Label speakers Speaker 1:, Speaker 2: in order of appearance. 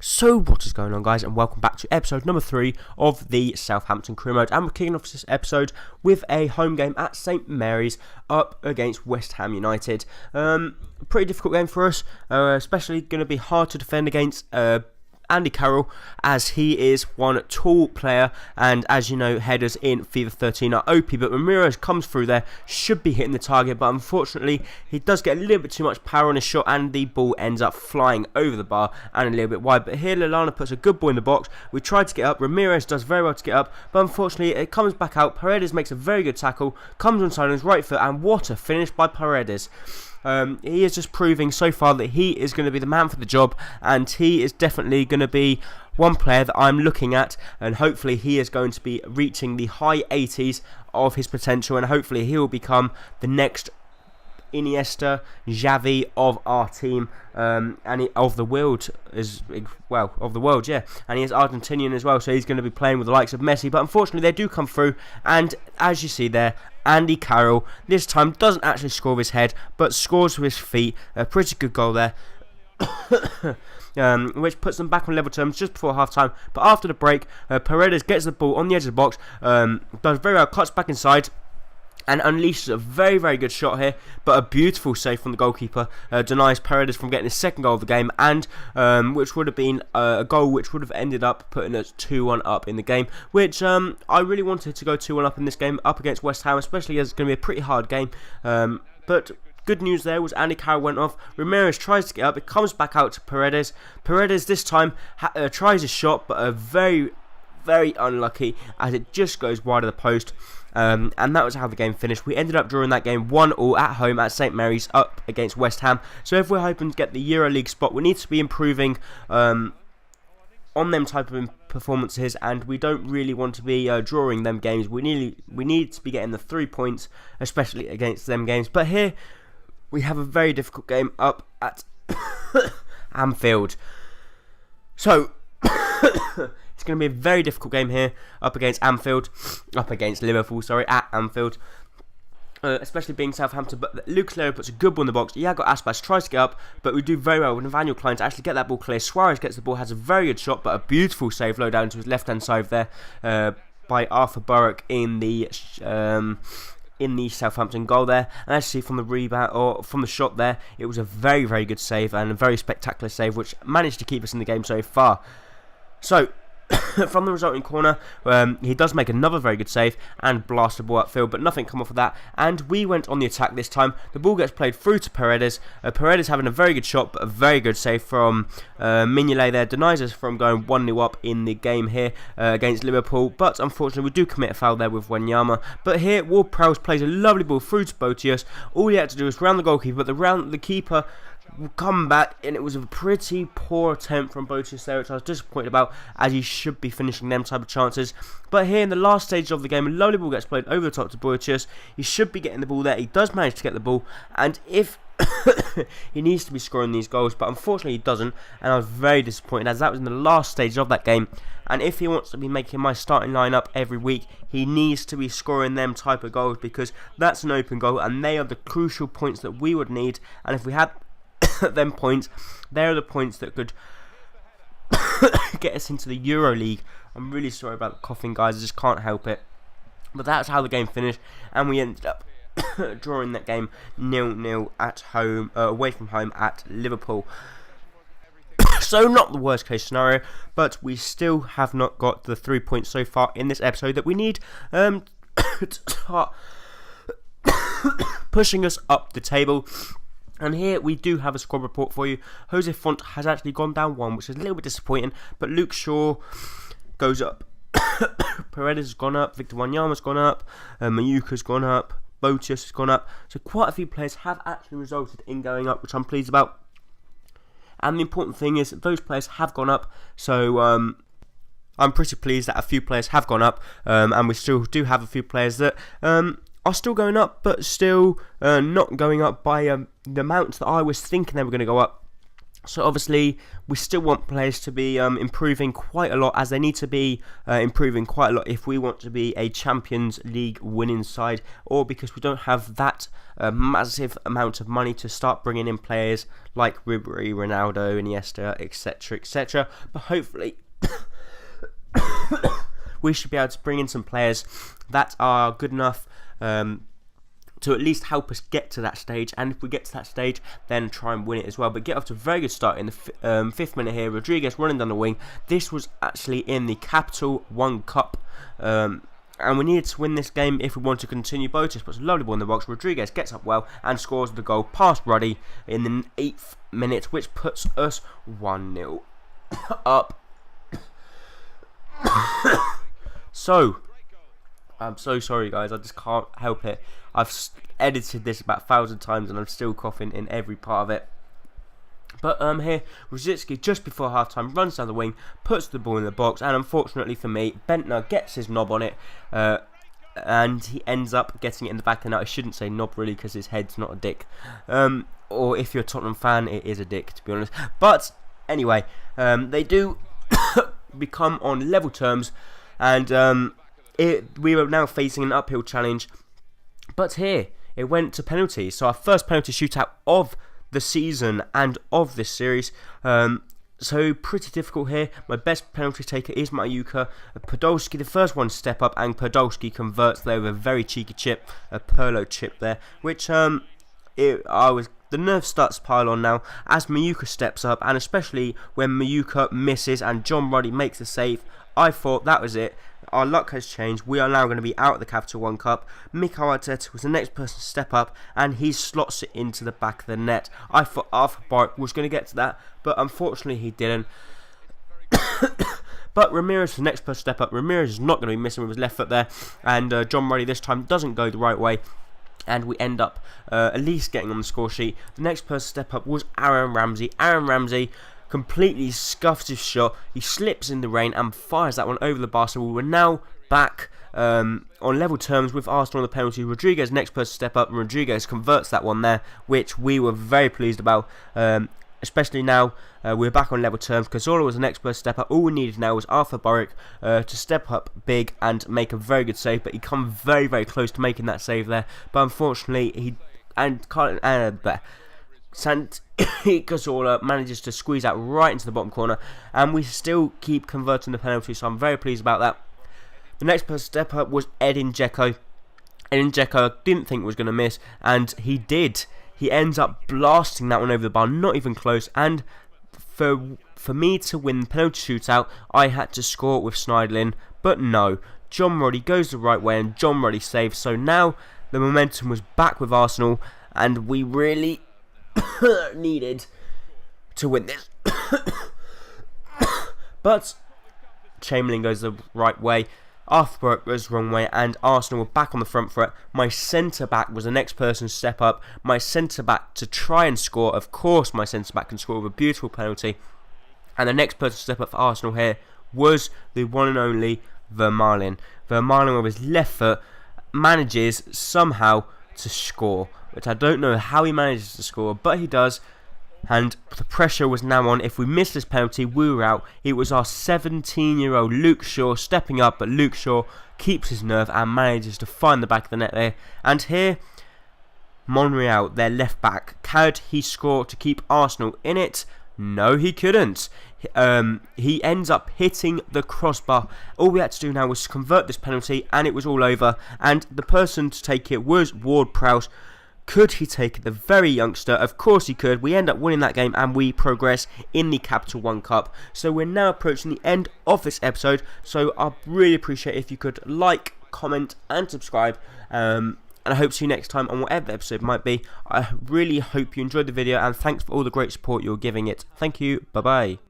Speaker 1: So what is going on, guys, and welcome back to episode number 3 of the Southampton career mode, and we're kicking off this episode with a home game at St Mary's up against West Ham United. Pretty difficult game for us, especially going to be hard to defend against Andy Carroll, as he is one tall player, and as you know, headers in FIFA 13 are OP, but Ramirez comes through there, should be hitting the target, but unfortunately he does get a little bit too much power on his shot, and the ball ends up flying over the bar and a little bit wide. But here Lallana puts a good ball in the box. We tried to get up, Ramirez does very well to get up, but unfortunately it comes back out. Paredes makes a very good tackle, comes onside on his right foot, and what a finish by Paredes. He is just proving so far that he is going to be the man for the job, and he is definitely going to be one player that I'm looking at, and hopefully he is going to be reaching the high 80s of his potential, and hopefully he will become the next Iniesta, Xavi of our team, and of the world as well, yeah. And he is Argentinian as well, so he's going to be playing with the likes of Messi. But unfortunately, they do come through, and as you see there, Andy Carroll this time doesn't actually score with his head, but scores with his feet. A pretty good goal there. Which puts them back on level terms just before half time. But after the break, Paredes gets the ball on the edge of the box, does very well, cuts back inside, and unleashes a very, very good shot here, but a beautiful save from the goalkeeper, denies Paredes from getting his second goal of the game, and which would have been a goal which would have ended up putting us 2-1 up in the game, which I really wanted to go 2-1 up in this game, up against West Ham, especially as it's going to be a pretty hard game, but good news there was Andy Carroll went off. Ramirez tries to get up, it comes back out to Paredes. Paredes this time tries his shot, but very, very unlucky, as it just goes wide of the post. And that was how the game finished. We ended up drawing that game 1-1 at home at St Mary's up against West Ham. So if we're hoping to get the EuroLeague spot, we need to be improving on them type of performances, and we don't really want to be drawing them games. We need to be getting the 3 points, especially against them games. But here we have a very difficult game up at Anfield. So it's going to be a very difficult game here up against Liverpool, at Anfield. Especially being Southampton, but Lucas Leiva puts a good ball in the box. Iago Aspas tries to get up, but we do very well with Nathaniel Klein to actually get that ball clear. Suarez gets the ball, has a very good shot, but a beautiful save low down to his left-hand side there by Arthur Burke in the Southampton goal there. And as you see from the rebound, or from the shot there, it was a very, very good save, and a very spectacular save, which managed to keep us in the game so far. So from the resulting corner, he does make another very good save and blast the ball upfield, but nothing come off of that, and we went on the attack this time. The ball gets played through to Paredes. Paredes having a very good shot, but a very good save from Mignolet there, denies us from going 1-0 up in the game here against Liverpool, but unfortunately we do commit a foul there with Wanyama. But here Ward-Prowse plays a lovely ball through to Botius. All he had to do was round the goalkeeper, but the keeper come back, and it was a pretty poor attempt from Botius there, which I was disappointed about, as he should be finishing them type of chances. But here in the last stage of the game, a lovely ball gets played over the top to Botius. He should be getting the ball there. He does manage to get the ball, and if he needs to be scoring these goals, but unfortunately he doesn't, and I was very disappointed, as that was in the last stage of that game. And if he wants to be making my starting lineup every week, he needs to be scoring them type of goals, because that's an open goal, and they are the crucial points that we would need. And if we had them points, they're the points that could get us into the EuroLeague. I'm really sorry about the coughing, guys, I just can't help it. But that's how the game finished, and we ended up drawing that game 0-0 at home, away from home at Liverpool. So not the worst case scenario, but we still have not got the 3 points so far in this episode that we need to start pushing us up the table. And here we do have a squad report for you. Jose Font has actually gone down 1, which is a little bit disappointing, but Luke Shaw goes up. Paredes has gone up, Victor Wanyama's gone up, Mayuka's gone up, Botius has gone up. So quite a few players have actually resulted in going up, which I'm pleased about. And the important thing is that those players have gone up, so I'm pretty pleased that a few players have gone up, and we still do have a few players that are still going up, but still not going up by the amounts that I was thinking they were going to go up. So obviously we still want players to be improving quite a lot, as they need to be improving quite a lot if we want to be a Champions League winning side, or because we don't have that massive amount of money to start bringing in players like Ribery, Ronaldo, Iniesta, etc, etc. But hopefully we should be able to bring in some players that are good enough to at least help us get to that stage, and if we get to that stage, then try and win it as well. But get off to a very good start in the 5th minute here. Rodriguez running down the wing. This was actually in the Capital One Cup, and we needed to win this game if we want to continue. Botis puts a lovely ball in the box. Rodriguez gets up well and scores the goal past Ruddy in the 8th minute, which puts us 1-0 up. So, I'm so sorry guys, I just can't help it. I've edited this about 1,000 times and I'm still coughing in every part of it. But here, Rosicki just before half-time runs down the wing, puts the ball in the box, and unfortunately for me, Bentner gets his knob on it, and he ends up getting it in the back of the net. I shouldn't say knob really, because his head's not a dick. Or if you're a Tottenham fan, it is a dick, to be honest. But anyway, they do become on level terms, and we were now facing an uphill challenge. But here, it went to penalties. So our first penalty shootout of the season and of this series. So pretty difficult here. My best penalty taker is Mayuka. Podolski, the first one, step up, and Podolski converts there with a very cheeky chip, a Perlo chip there, which the nerves start to pile on now as Mayuka steps up, and especially when Mayuka misses and John Ruddy makes the save. I thought that was it. Our luck has changed. We are now going to be out of the Capital One Cup. Mikel Arteta was the next person to step up, and he slots it into the back of the net. I thought Arthur Bark was going to get to that, but unfortunately he didn't. But Ramirez was the next person to step up. Ramirez is not going to be missing with his left foot there, and John Ruddy this time doesn't go the right way, and we end up at least getting on the score sheet. The next person to step up was Aaron Ramsey. Aaron Ramsey completely scuffs his shot. He slips in the rain and fires that one over the bar. So we were now back on level terms with Arsenal on the penalty. Rodriguez next person to step up, and Rodriguez converts that one there, which we were very pleased about. Especially now we're back on level terms. Cazorla was the next person to step up. All we needed now was Arthur Boric to step up big and make a very good save, but he come very, very close to making that save there. But unfortunately, Santi Cazorla manages to squeeze out right into the bottom corner, and we still keep converting the penalty, so I'm very pleased about that. The next person to step up was Edin Dzeko. Edin Dzeko I didn't think was going to miss, and he did. He ends up blasting that one over the bar, not even close, and for me to win the penalty shootout, I had to score with Schneidlin, but no. John Ruddy goes the right way, and John Ruddy saves, so now the momentum was back with Arsenal, and we really needed to win this. But Chamberlain goes the right way, Arthur Burke goes the wrong way, and Arsenal were back on the front foot. My centre-back was the next person to step up. My centre-back to try and score. Of course my centre-back can score with a beautiful penalty. And the next person to step up for Arsenal here was the one and only Vermaelen. Vermaelen with his left foot manages somehow to score, which I don't know how he manages to score, but he does. And the pressure was now on. If we missed this penalty, we were out. It was our 17-year-old Luke Shaw stepping up, but Luke Shaw keeps his nerve and manages to find the back of the net there. And here, Monreal, their left back, could he score to keep Arsenal in it? No, he couldn't. He ends up hitting the crossbar. All we had to do now was convert this penalty, and it was all over. And the person to take it was Ward-Prowse. Could he take the very youngster? Of course he could. We end up winning that game, and we progress in the Capital One Cup. So we're now approaching the end of this episode. So I really appreciate if you could like, comment, and subscribe. And I hope to see you next time on whatever the episode might be. I really hope you enjoyed the video, and thanks for all the great support you're giving it. Thank you. Bye bye.